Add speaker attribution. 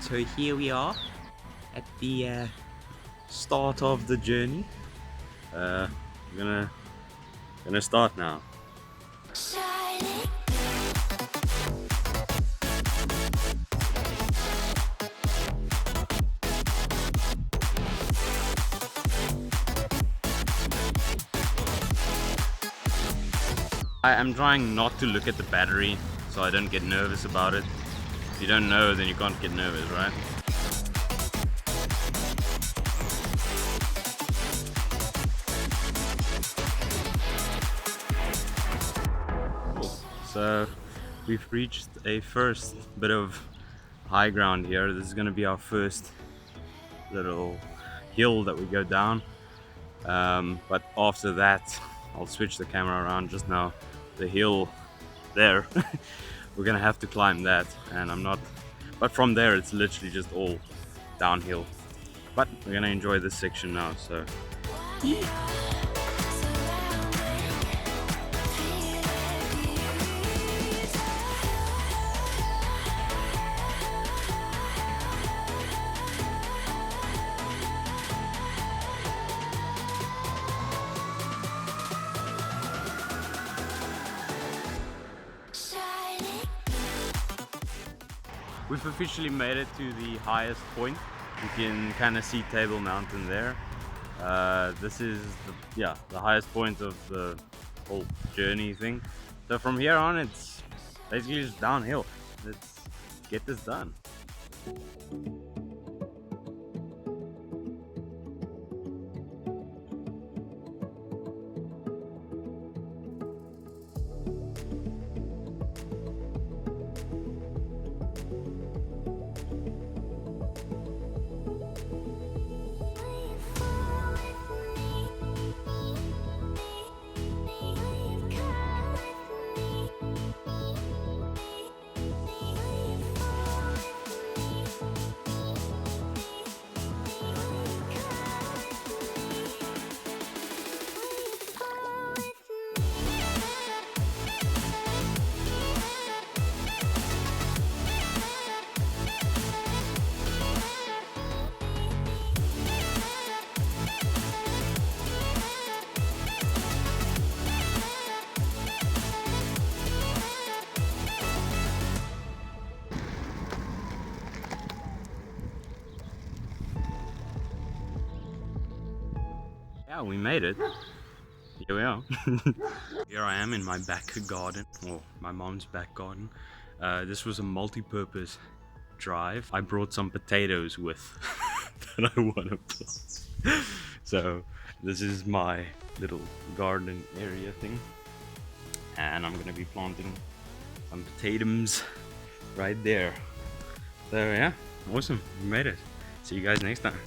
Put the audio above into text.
Speaker 1: So here we are at the start of the journey. We're gonna start now. I am trying not to look at the battery so I don't get nervous about it. If you don't know, then you can't get nervous, right? So we've reached a first bit of high ground here. This is going to be our first little hill that we go down. But after that, I'll switch the camera around. Just now, the hill there, we're gonna have to climb that, and I'm not. But from there, it's literally just all downhill. But we're gonna enjoy this section now. So. We've officially made it to the highest point. You can kind of see Table Mountain there. This is the highest point of the whole journey thing. So from here on, it's basically just downhill. Let's get this done. Yeah, we made it. Here we are. Here I am in my back garden, or my mom's back garden. This was a multi-purpose drive. I brought some potatoes with that I want to plant. So this is my little garden area thing. And I'm gonna be planting some potatoes right there. So yeah, awesome, we made it. See you guys next time.